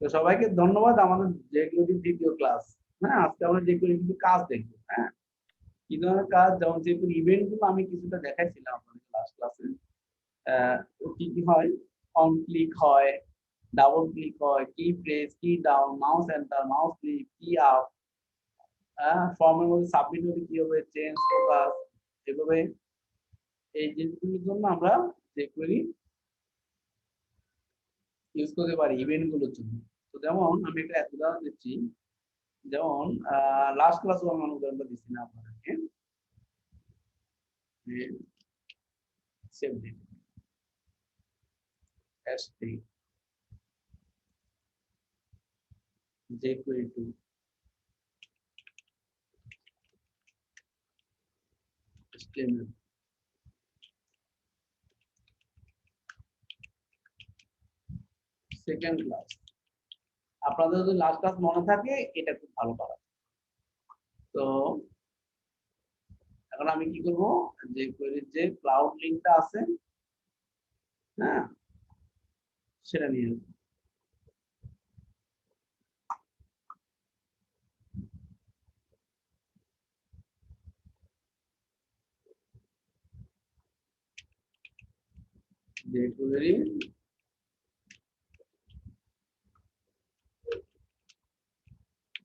তো সবাইকে ধন্যবাদ। আমাদের jQuery দ্বিতীয় ক্লাস। হ্যাঁ, আজকে আমরা jQuery কিন্তু কাজ দেখবো। হ্যাঁ, কি ধরনের কাজ, যেমন jQuery ইভেন্ট গুলো আমি কিছুটা দেখাইছিলাম আপনাদের লাস্ট ক্লাসে। কি কি হয়, অন ক্লিক হয়, ডাবল ক্লিক হয়, কি প্রেস, কি down, mouse enter, mouse click, কি আপ, ফর্মের মধ্যে সাবমিট হলে কি হবে, চেঞ্জ ফোকাস, এভাবে এই জিনিসগুলোর জন্য আমরা jQuery ইউজ করতে পারি ইভেন্ট গুলোর জন্য। তো যেমন আমি একটা উদাহরণ দিচ্ছি, যেমন লাস্ট ক্লাসে আমি উদাহরণটা দিচ্ছি না আপনাদেরকে, সেভ দিন এসটি jQuery to HTML। Second class, আপনাদের যদি লাস্ট ক্লাস মনে থাকে এটা খুব ভালো করা। তো এখন আমি কি করব, যে কোয়েরির যে ক্লাউড লিঙ্কটা আছে, হ্যাঁ, সেটা নিয়ে নেব। যে কোয়েরি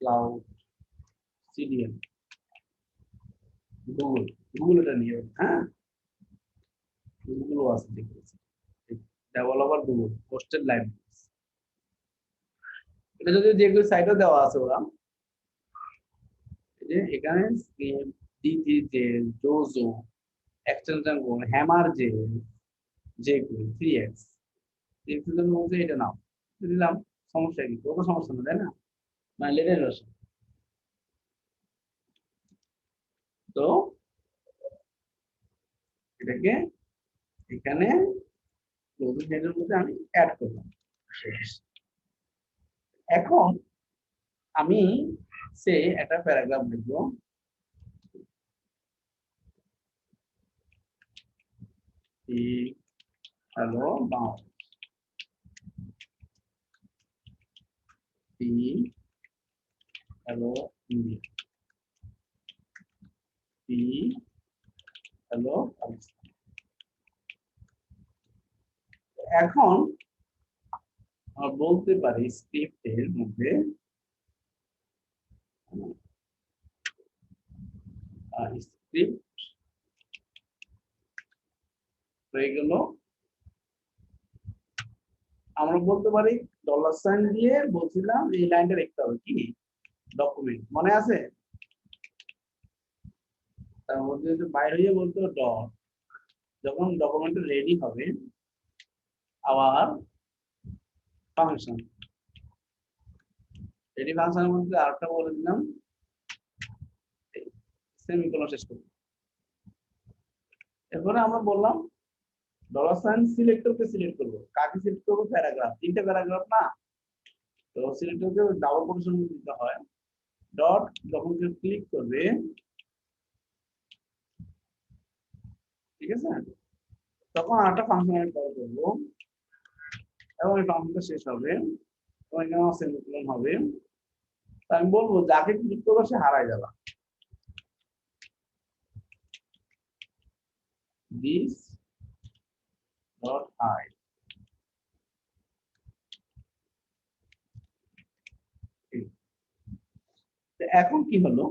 ক্লাউড সিডিএম গুগল এটা নিয়ে, হ্যাঁ, গুগল আছে, দেখতেছি ডেভেলপার গুগল হোস্টেড লাইব্রেরিজ। এটা যদি যে কোনো সাইটে দেওয়া আছে ওরা, এই যে এখানে ডিজি জে, জোজো, এক্সটেনশন কোড, হ্যামার জে, যে কোড 3x, এক্সটেনশন মধ্যে এটা নাও দিলাম, সমস্যা কি, কোনো সমস্যা না, তাই না, মানে লেটের ভার্সন। তো এটাকে এখানে ক্লোজিং হেডের মধ্যে আমি অ্যাড করলাম। এখন আমি সে একটা প্যারাগ্রাফ লিখবো, হ্যালো হ্যালো ইন্ডিয়া, হ্যালো। এখন আমরা বলতে পারি স্ক্রিপ্টের মধ্যে স্ক্রিপ্ট হয়ে গেল। আমরা বলতে পারি ডলার সাইন দিয়ে বলছিলাম এই লাইনটা লিখতে হবে কি, ডকুমেন্ট, মনে আছে? তার মধ্যে যদি বাইরে হয়ে বলতো ডট, যখন ডকুমেন্টটা রেডি হবে আবার ফাংশন, রেডি ফাংশনের মধ্যে আরেকটা বলে দিলাম সেমিকোলন শেষ করব। এরপরে আমরা বললাম ডলার সাইন সিলেক্টরকে সিলেক্ট করবো, কাকে সিলেক্ট করবো, প্যারাগ্রাফ, তিনটা প্যারাগ্রাফ না, তো সিলেক্টরকে ডাবল কোটেশন দিতে হয়। ডট যখন কেউ ক্লিক করবে, ঠিক আছে, তখন আরেকটা ফাংশন আমি কল করবো এবং এই ফাংশনটা শেষ হবে এবং এখানে আমার সেমিকোলন হবে। তা আমি বলবো যাকে ক্লিক করবো সে হারাই যাবে, দিস ডট হাইড। এখন কি হলো,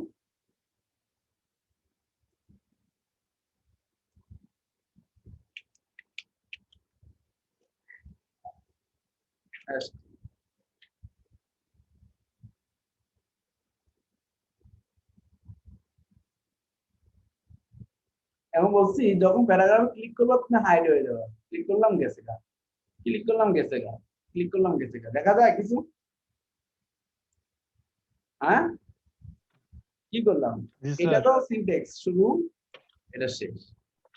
এখন বলছি যখন প্যারাগ্রাফ ক্লিক করবো তুমি হাইড হয়ে যাবে, ক্লিক করলাম গেছে গা, ক্লিক করলাম গেছে গা, ক্লিক করলাম গেছে গা, দেখা যায় কিছু? হ্যাঁ, কি করলাম, জি এটা স্যার। তো সিনট্যাক্স শুরু, এটা শেষ।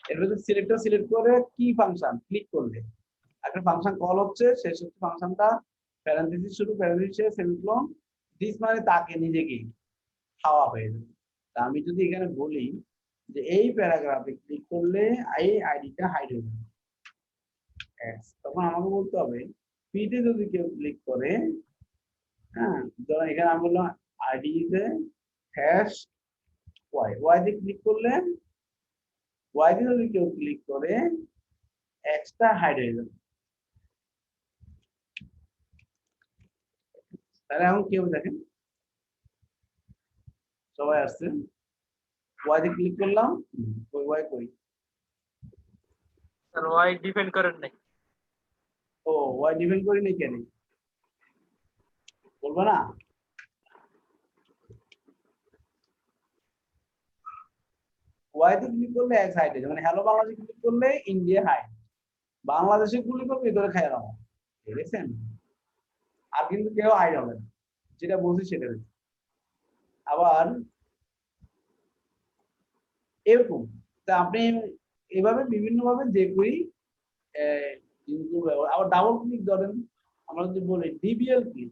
এরপর যদি সিলেক্টর সিলেক্ট করে কি ফাংশন ক্লিক করলে একটা ফাংশন কল হচ্ছে, শেষ হচ্ছে ফাংশনটা, প্যারেনথেসিস শুরু, প্যারেনথেসিস শেষ, সেমিকোলন, দিস মানে তাকে নিজেকে খাওয়া হয়ে যাবে। তা আমি যদি এখানে বলি যে এই প্যারাগ্রাফে ক্লিক করলে এই আইডিটা হাইড হয়ে যাবে, তখন আমাকে বলতে হবে ফিডে যদি কেউ ক্লিক করে হ্যাঁ, ধরুন এখানে আমি বললাম আইডিতে হ্যাশ ওয়াই দিয়ে ক্লিক করলে ওয়াই দিয়ে যদি কেউ ক্লিক করে এক্সট্রা হাইড হয়ে যাবে। তাহলে এখন কেউ দেখেন সবাই আসছে, ওয়াই দিয়ে ক্লিক করলাম, ওই ওয়াই কই, স্যার ওয়াই ডিপেন্ড করেন নাই। ও ওয়াই ডিপেন্ড করি নাই কেন বলবো না? ওয়াই তে ক্লিক করলে এক হাইড হয়ে যাবে, মানে হ্যালো বাংলাদেশে ক্লিক করলে ইন্ডিয়া হাইড, বাংলাদেশে ক্লিক করলে ভিতরে খাই রাখো, দেখছেন? আর কিন্তু কেউ হাইড হবে না, যেটা বলছি সেটা হচ্ছে। আবার এরকম তা আপনি এভাবে বিভিন্ন ভাবে যে করি আবার ডাবল ক্লিক ধরেন, আমরা যদি বলি ডিবিএল ক্লিক,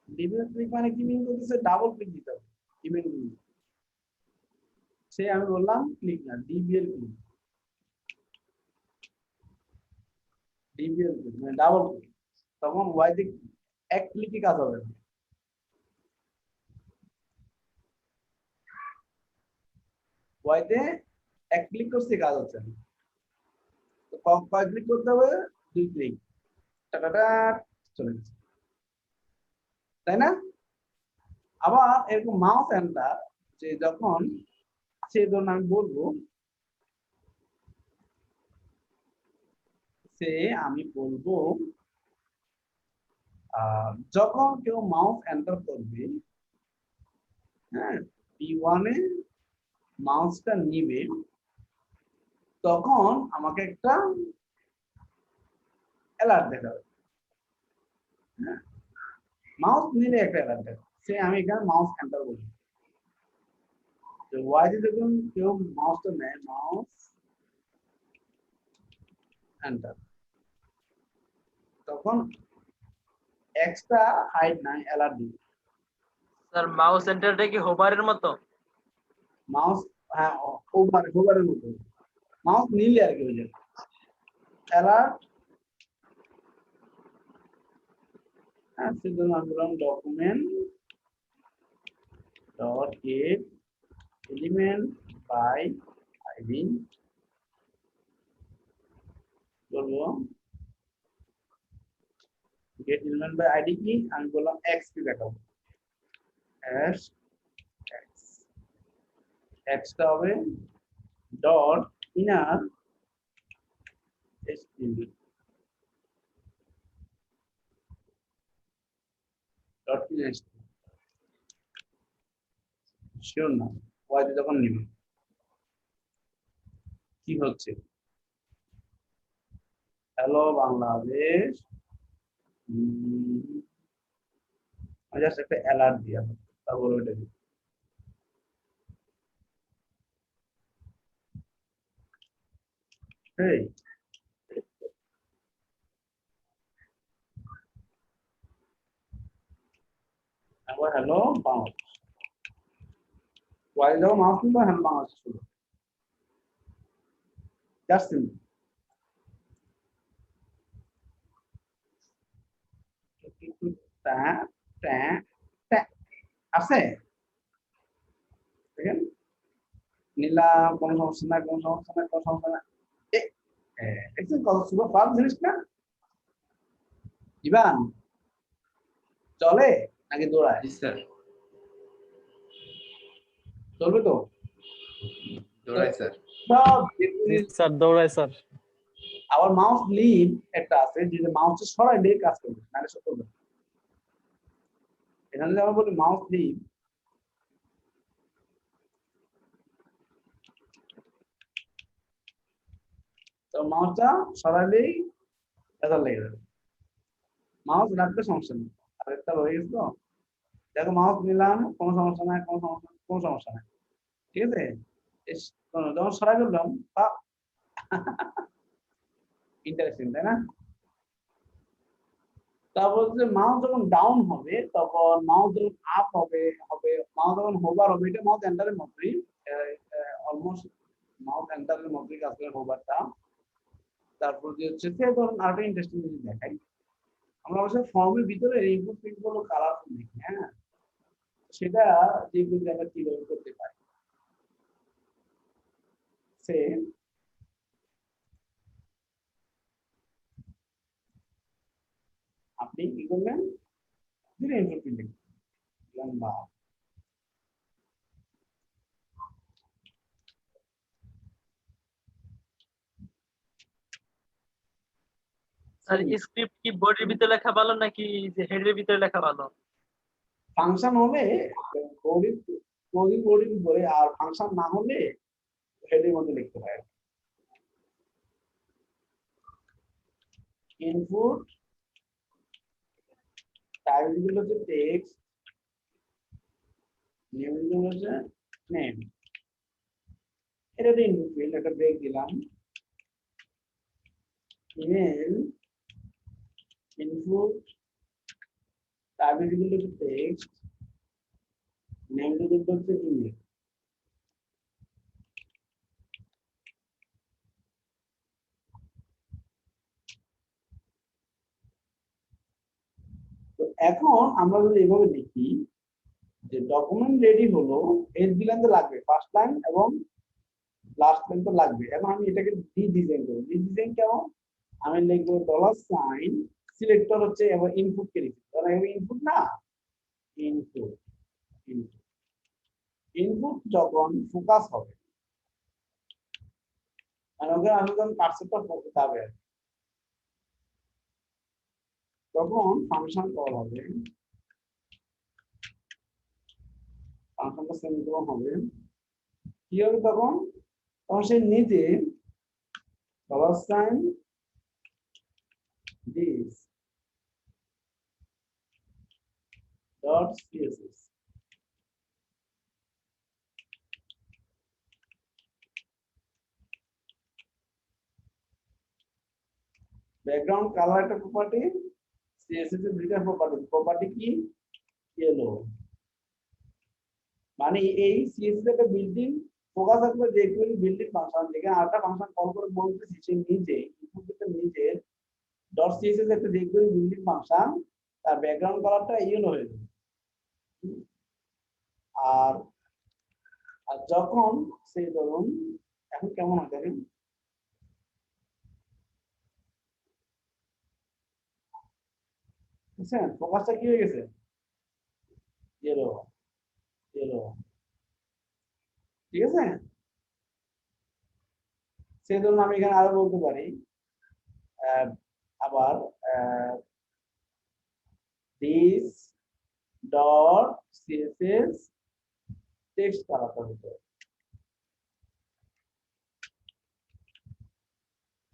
ডিবিএল ক্লিক মানে কি মিন করতেছে, ডাবল ক্লিক দিতে হবে ইমেল, সে আমি বললাম ক্লিক না, ডিবিএল ক্লিক, ডিবিএল ক্লিক মানে ডাবল ক্লিক, তখন ওয়াই তে এক ক্লিকে কাজ হবে না। ওয়াই তে এক ক্লিক করছে কাজ হচ্ছে না, তো কয় ক্লিক করতে হবে, 2 ক্লিক, টাকাটা চলে গেছে, তাই না? আবার এরকম মাউস এন্টার, যে যখন সে ধরুন আমি বলবো সে আমি বলবো যখন কেউ মাউস এন্টার করবে, হ্যাঁ P1 এ মাউসটা নিবে, তখন আমাকে একটা অ্যালার্ট দেখাবে, হ্যাঁ মাউস নিলে একটা অ্যালার্ট দেখাবে, সে আমি এখানে মাউস এন্টার বলি, তো ওয়াই তে যখন কেউ মাউসটা নেয়, মাউস এন্টার, তখন এক্সট্রা হাইড নাই অ্যালার্ট দিবে। স্যার মাউস সেন্টারটা কি হোভারের মতো? মাউস, হ্যাঁ ওভারের মতো, মাউস নিলে আর কি ওই যে অ্যালার্ট, হ্যাঁ সেজন্য আমি বললাম document dot get element by ID, বলবো গেট এলিমেন্ট বাই আইডি কি, আমি বললাম এক্স কি দেখাবো, এক্স এক্স, এক্সটা হবে dot inner STD dot inner, sure না ওয়াই যখন নিবে কি হচ্ছে, হ্যালো বাংলাদেশ, জাস্ট একটা অ্যালার্ট দিয়া তারপর ওইটা দিই, এই আবার হ্যালো বাংলাদেশ, ওয়াই যখন মাউস নিবা হ্যালো বাংলাদেশ শুরু, জাস্ট সিম্পল। আছে দেখেন, নিলাম কোনো সমস্যা নাই, কোনো সমস্যা নাই, কোনো সমস্যা নাই, দেখছেন কত সুপার ফাস্ট জিনিসটা, ইভান চলে নাকি দৌড়ায়, জি স্যার, চলবে তো দৌড়াই স্যার। সব জি স্যার, দৌড়ায় স্যার। আবার মাউস লিভ একটা আছে, যে মাউসটা সরাইলে কাজ করবে, নাহলে সব করবে না। এখানে যদি আমরা বলি মাউস লিভ, তো মাউসটা সরাইলেই রেজাল্ট লেগে যাবে, মাউস রাখতে সমস্যা নেই, আর একটা রয়ে গেছে তো, দেখো মাউস নিলাম কোনো সমস্যা নাই, কোনো সমস্যা নাই, ঠিক আছে, যখন সরাই ফেললাম ইন্টারেস্টিং তাই না? তারপর যে মাউস যখন ডাউন হবে, তখন মাউস যখন আপ হবে হবে মাউস যখন হোভার হবে, এটা মাউস এন্টারের মতোই, অলমোস্ট মাউস এন্টারের মতোই কাজ করে হোভারটা। তারপর যে হচ্ছে সে ধরুন আরেকটা ইন্টারেস্টিং জিনিস দেখাই, আমরা অবশ্য ফর্মের ভিতরে ইনপুট ফিল্ড গুলো কালারফুল দেখি, হ্যাঁ, সেটা যেগুলো আমরা কিভাবে করতে পারি। সেম আপনি কি করবেন, দিলে ইনপুট ফিল্ড লম্বা আর স্ক্রিপ্ট কি বডির ভিতরে লেখা ভালো নাকি যে হেডের ভিতরে লেখা ভালো? ফাংশন হলে বডি বডির উপরে, আর ফাংশন না হলে হেডের মধ্যে লিখতে হয়। ইনপুট টাইপ গুলো হচ্ছে টেক্সট, নেম গুলো হচ্ছে নেম। এটা ইনপুট ফিল্ড, একটা ব্রেক দিলাম। ইমেল ইনপুট টাইপ গুলো হচ্ছে টেক্সট, নেম গুলো হচ্ছে ইমেল। তো এখন আমরা যদি এভাবে লিখি যে ডকুমেন্ট রেডি হলো, এর দিলাম তো লাগবে ফার্স্ট লাইন এবং লাস্ট লাইন তো লাগবে। এখন আমি এটাকে ডিজাইন করব। ডিজাইন কেমন, আমি লিখবো ডলার সাইন, সিলেক্টর হচ্ছে এবং ইনপুট কে লিখি, তাহলে ইনপুট না ইনপুট। ইনপুট যখন ফোকাস হবে, মানে ওকে আমি যখন কার্সরটা যাবে তখন ফাংশন কল হবে, ফাংশনটা সেমিকোলন হবে। কি হবে তখন, তখন সে নিজে dollar sign this dot CSS, background colour একটা প্রপার্টি, সিএসএস এর দুইটা প্রপার্টি। প্রপার্টি কি, ইয়েলো, মানে এই সিএসএস একটা বিল্ডিং ফোকাস আসবে যে কোনো বিল্ডিং ফাংশন থেকে আরেকটা ফাংশন কল করে বলতেছি সে নিজে ইনপুটটা নিজের ডট সিএসএস একটা যে কোনো বিল্ডিং ফাংশন, তার ব্যাকগ্রাউন্ড কালারটা ইয়েলো হয়ে যাবে। আর আর যখন সেই ধরুন এখন কেমন হয় দেখেন, বুঝছেন ফোকাসটা কি হয়ে গেছে, ইয়েলো ইয়েলো, ঠিক আছে। সেই জন্য আমি এখানে আরো বলতে পারি আবার দিস ডট সিএসএস টেক্সট কালারটা হতে,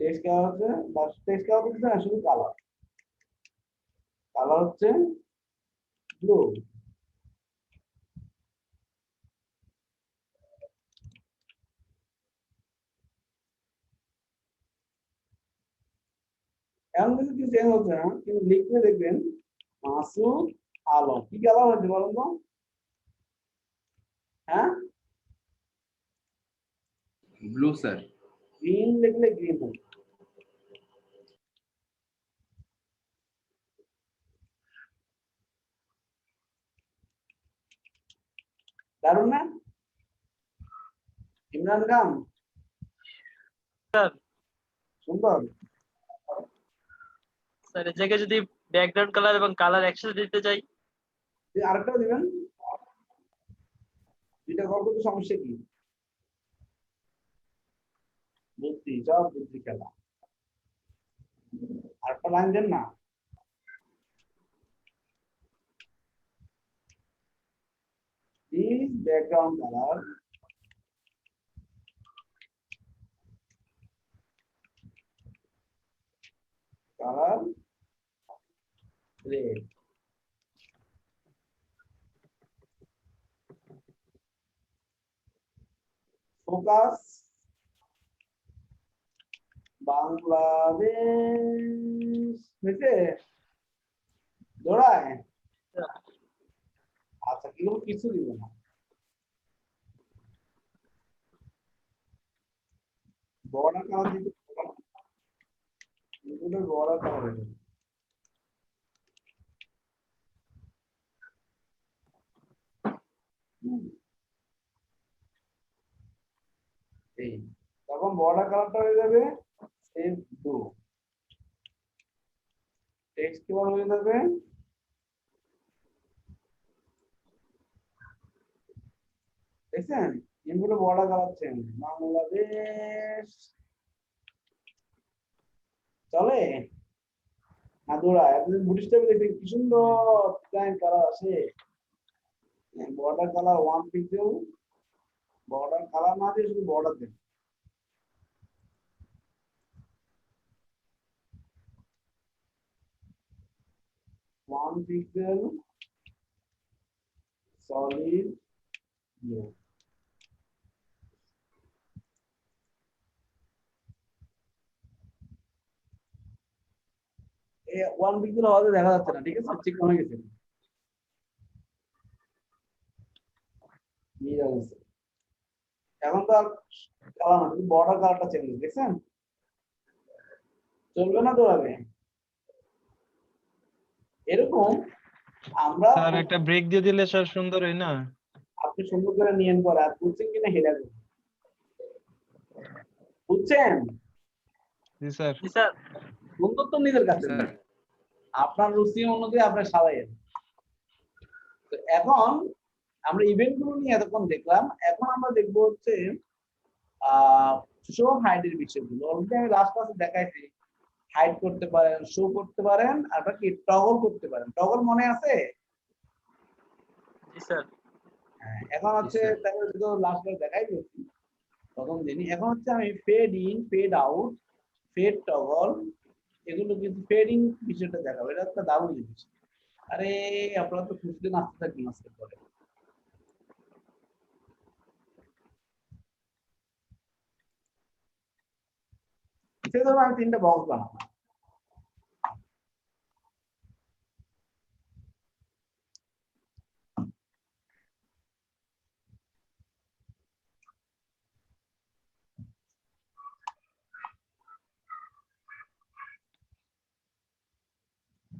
টেক্সট কালার হচ্ছে বা টেক্সট কালার হচ্ছে না শুধু কালার, কালার হচ্ছে ব্লু। এমন কিছু কিছু চেঞ্জ হচ্ছে না, কিন্তু লিখতে দেখবেন মাসুদ আলম, কি কালার হচ্ছে বলুন তো, হ্যাঁ ব্লু স্যার। গ্রিন লিখলে গ্রিন হবে, দারুন না ইমরান খান, স্যার সুন্দর। স্যার এই জায়গায় যদি ব্যাকগ্রাউন্ড কালার এবং কালার একসাথে দিতে চাই, আরেকটা দিবেন, দুইটা গল্প তো সমস্যা কি, বুদ্ধি সব বুদ্ধি খেলা। আরেকটা লাইন দেন না, this background color red, focus Bangladesh হয়েছে, দৌড়ায়। আচ্ছা এগুলো কিছু দিব না, বর্ডার কালার দিতে, বর্ডার কালার হয়ে যাবে। এই তখন বর্ডার কালারটা হয়ে যাবে সেভ ব্লু, টেক্সট কালার হয়ে যাবে দেখছেন ইনপুটে বর্ডার কালার চেঞ্জ বাংলাদেশ চলে না দৌড়া একদিন বুটিশ টেবিল দেখবেন কি সুন্দর ডিজাইন কালার আছে border colour 1 pixel border colour না দিয়ে শুধু বর্ডার দেন ওয়ান পিক্সেল সলিড ব্লু এই 1 পিক্সেল হওয়াতে দেখা যাচ্ছে না ঠিক আছে ঠিক কমে গেছে এখন তো আর কালার না বর্ডার কালারটা চেঞ্জ দেখছেন চলবে না দৌড়াবে এরকম আমরা স্যার একটা ব্রেক দিয়ে দিলে স্যার সুন্দর হয় না? আপনি সুন্দর করে নিয়েন পরে আর বুঝছেন কিনা হেলা বুঝছেন জি স্যার। জি স্যার। সুন্দর তো নিজের কাছে স্যার আপনার রুচি অনুযায়ী আপনার সাজাইয়েন তো এখন আমরা ইভেন্ট গুলো নিয়ে এতক্ষণ দেখলাম এখন আমরা দেখবো হচ্ছে শো হাইডের বিষয়গুলো অলরেডি আমি লাস্ট ক্লাসে দেখাইছি হাইড করতে পারেন শো করতে পারেন আর কি টগল করতে পারেন টগল মনে আছে জি স্যার। এখন হচ্ছে তাহলে তো লাস্ট ক্লাস দেখাই দিয়েছি প্রথম দিনই এখন হচ্ছে আমি fade in fade out fade toggle এগুলো কিন্তু ফেডিং বিষয়টা দেখাবো এটা একটা দারুণ জিনিস আরে আপনারা তো খুশিতে নাচতে থাকবেন আজকে পরে সেজন্য আমি 3টা বক্স বানাবো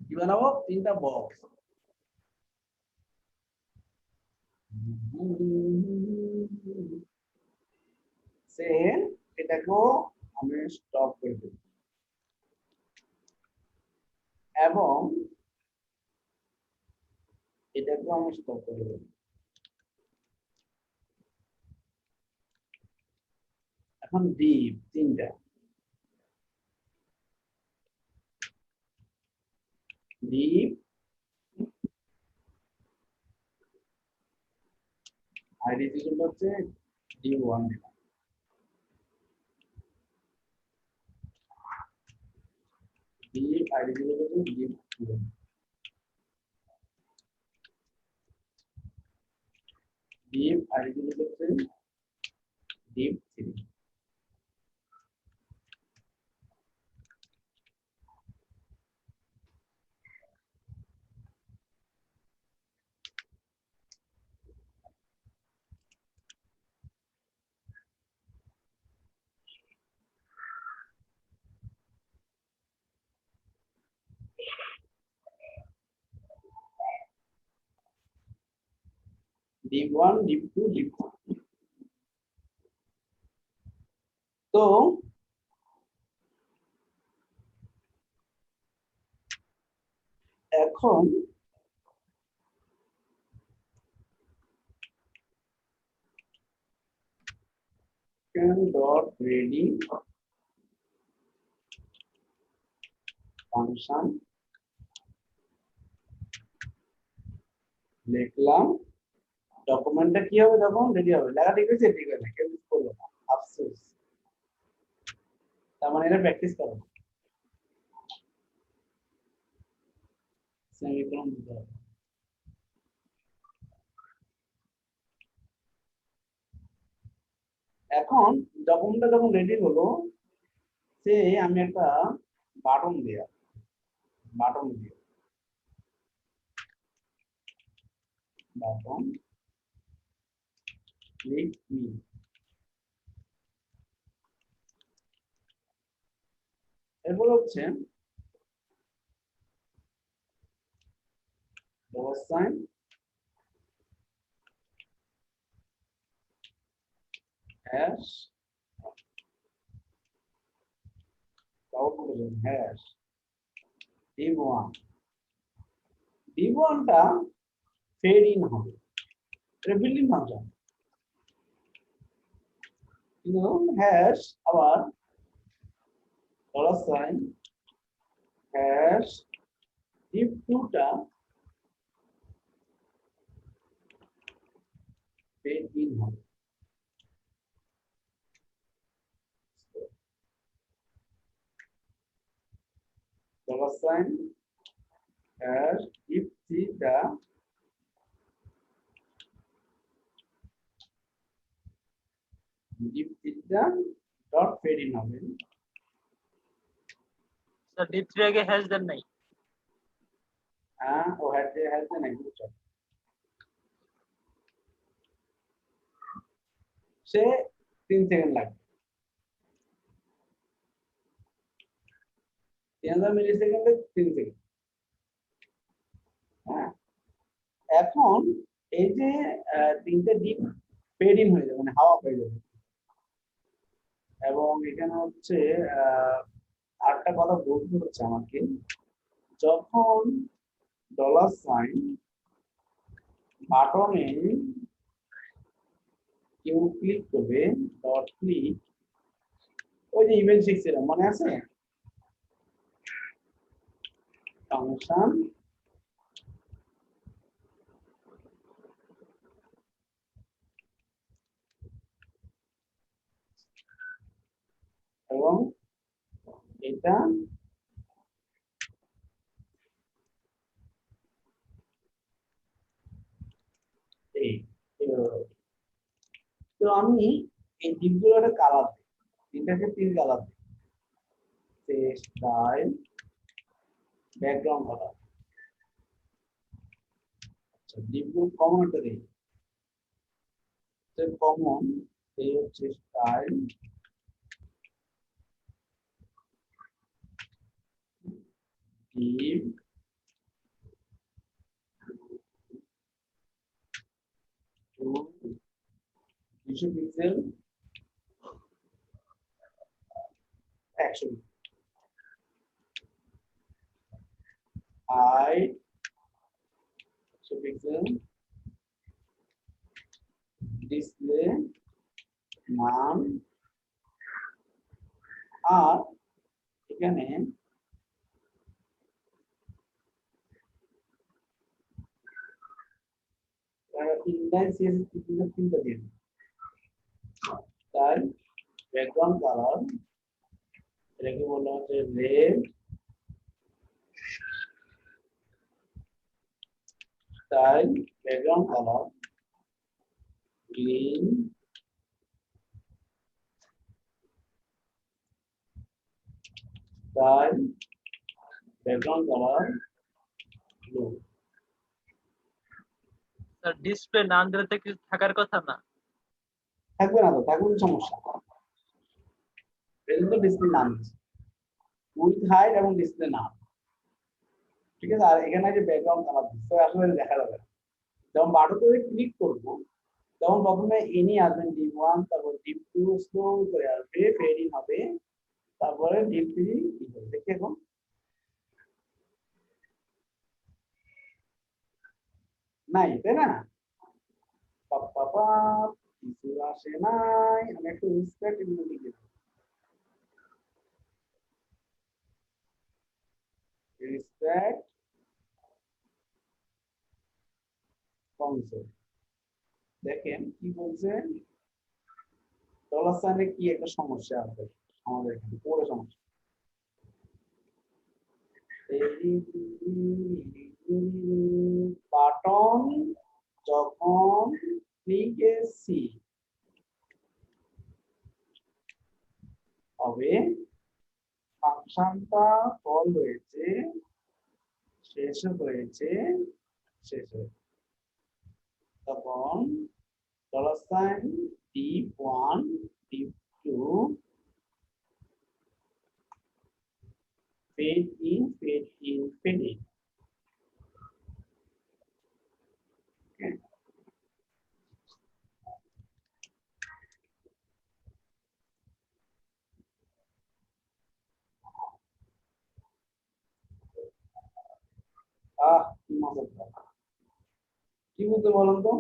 কি বানাবো 3টা বক্স সে এটাকেও আমি স্টপ করে দেব এবং এটাকেও আমি স্টপ করে দেব এখন ডিপ 3টা ডিপ আইডি যেগুলো হচ্ছে D1 দিলাম ডিপ আইডি যেগুলো হচ্ছে D2 ডিপ আইডি যেগুলো হচ্ছে D3 D1 D2 D3 তো এখন dot ready ফাংশন লিখলাম ডকুমেন্টটা কি হবে তখন রেডি হবে লেখা ঠিক আছে ঠিক আছে কেউ মিস করলো না আফসোস তার মানে এটা প্র্যাকটিস করো সেমিকোলন দিতে হবে এখন ডকুমেন্টটা যখন রেডি হলো সে আমি একটা বাটন দিয়ে বাটন ক্লিক মি এরপর হচ্ছে $, হ্যাশ হ্যাশ div1 div1টা ফেড ইন হবে, এটা বিল্ডিং ফাংশন। কিন্তু হ্যাশ আবার $, হ্যাশ div2টা ফেড ইন হবে। $, হ্যাশ div3টা ডট ফেড ইন হবে। স্যার ডিপ 3 আগে হ্যাশ দেন নাই? ও হ্যাশ না বুঝছো, সে 3 সেকেন্ড লাগবে, 3000 মিলি সেকেন্ডে 3 সেকেন্ড। হ্যাঁ, এখন এই যে তিনটে ডিপ ফেড ইন হয়ে যাবে, মানে হাওয়া হয়ে যাবে। এবং এখানে হচ্ছে আরেকটা কথা বলতে হচ্ছে আমাকে, যখন $, বাটনে কেউ ক্লিক করবে, ডট ক্লিক, ওই যে ইভেন্ট শিখছিলাম মনে আছে, ফাংশন এবং এটা এই তো আমি এই ডিপগুলোর কালার দিই, তিনটাকে 3 কালার দিই, স্টাইল, ব্যাকগ্রাউন্ড কালার। আচ্ছা, ডিপগুলো কমন একটা দিই, কমন এই হচ্ছে style, div, to 200 pixel, 100 height 100 pixel, display নাম, আর এখানে ইনলাইন সিএসএস তিনটা দিন, তাই ব্যাকগ্রাউন্ড কালার এটাকে বলা হচ্ছে রেড, তাই ব্যাকগ্রাউন্ড কালার গ্রিন, তাই background colour blue. Sir display না দিলে তো কিছু থাকার কথা না। থাকবে না তো, থাকবে না সমস্যা, এটা তো ডিসপ্লে নাম উইথ হাইট এবং ডিসপ্লে নাম, ঠিক আছে। আর এখানে যে ব্যাকগ্রাউন্ড কালার দিচ্ছে আসলে দেখা যাবে না, যখন বাটনে ক্লিক করব তখন প্রথমে এনি আসবেন ডিপ1, তারপর ডিপ2 স্লো করে আসবে, ফেড ইন হবে, তারপরে ডিপ3 কি হবে দেখি এখন। নাই তাই না, পাপা কিছু আসে নাই, আমি একটু রিসপেক্ট এগুলো লিখে দেব, রিসপেক্ট কনসোল। দেখেন কি বলছে, $, কি একটা সমস্যা আছে আমাদের এখানে, পুরো সমস্যা। বাটন যখন ক্লিকেসি হবে, ফাংশনটা কল হয়েছে, শেষ হয়েছে, শেষ হয়েছে, তখন $, div1 div2 fade in fade in fade in, okay. মাসের কাজ কি বলতে বলেন তো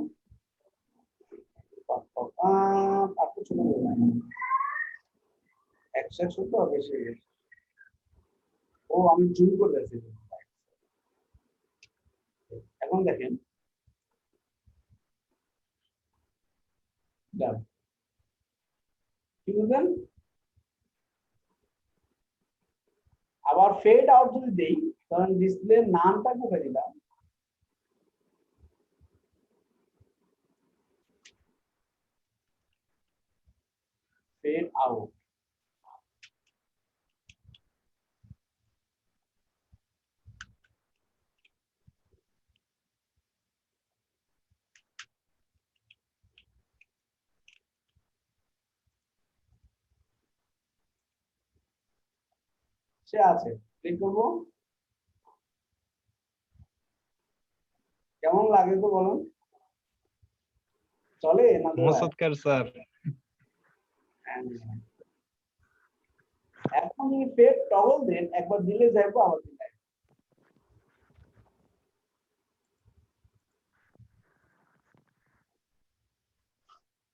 আর তো ছোট বলে নাই 100 তো বেশি হয়ে গেছে। ও আমি জুম করে দিয়েছি এখন দেখেন ডান কি বুঝলেন আবার ফেড আউট যদি দেই কারণ ডিসপ্লে নামটা কোথায় দিলাম ফেড আউট সে আছে ক্লিক করবো কেমন লাগে তো বলুন চলে না তো মুসাক্কার স্যার এখন যদি ফেড টগল দেন একবার দিলে যাইবো আবার দিলে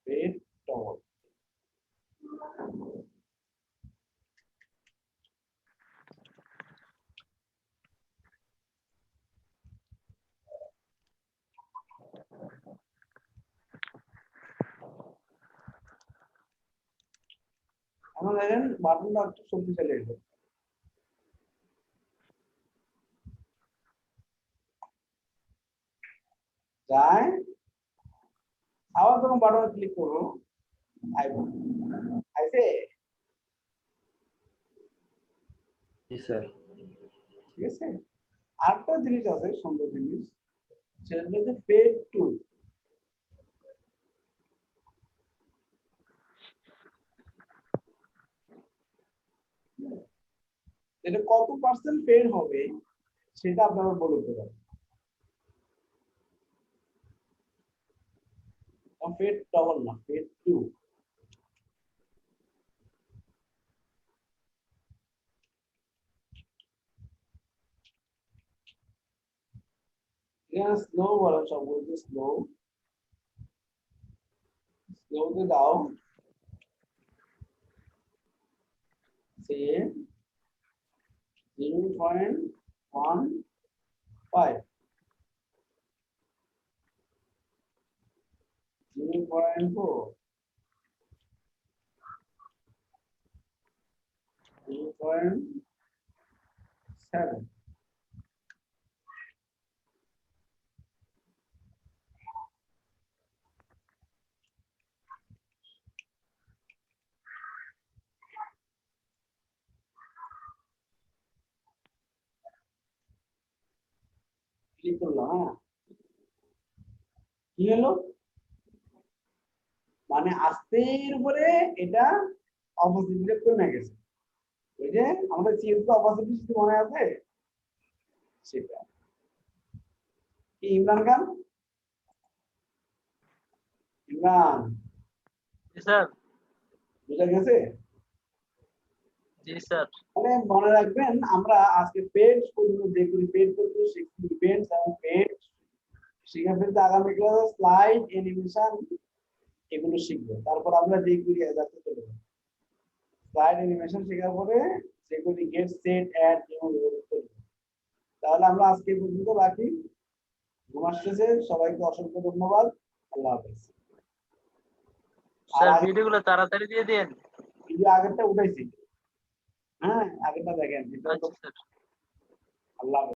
ফেড টগল এখন দেখেন বাটনটা একটু শক্তিশালী হলো যায় আবার যখন বাটনে ক্লিক করবো আইবো আইছে জি স্যার ঠিক আছে আরেকটা জিনিস আছে সুন্দর জিনিস সেটা হচ্ছে ফেড টু এটা কত পার্সেন্ট ফেড হবে সেটা আপনারা বলে দিতে পারেন ফেড ডবল না ফেড টু এখানে স্লো বলেন সব বলতে স্লো স্লোতে দাও সে 0.15 0.4 0.7 ক্লিক করলাম হ্যাঁ কি হলো মানে আস্তের উপরে এটা অপোজিটে কমে গেছে ওই যে আমাদের চিএস অপোজিট শুধু মনে আছে সেটা কি ইমরান খান ইমরান জি স্যার বুঝা গেছে জি স্যার মানে মনে রাখবেন আমরা আজকে পেজ পর্যন্ত দেখুন পেজ পর্যন্ত শিখছি ইভেন্টস এবং পেজ শিখে ফেলতে আগামী ক্লাসে স্লাইড অ্যানিমেশন এগুলো শিখবো তারপর আমরা যেগুলি যাতে চলে যাবো স্লাইড অ্যানিমেশন শেখার পরে যেগুলি গেট সেট অ্যাড যেগুলো চলবে তাহলে আমরা আজকে পর্যন্ত রাখি ঘুমাচ্ছে সবাইকে অসংখ্য ধন্যবাদ আল্লাহ হাফেজ স্যার ভিডিওগুলো তাড়াতাড়ি দিয়ে দেন ভিডিও আগেরটা উঠাইছি হ্যাঁ আগেরটা দেখেন আচ্ছা স্যার আল্লাহ হাফেজ।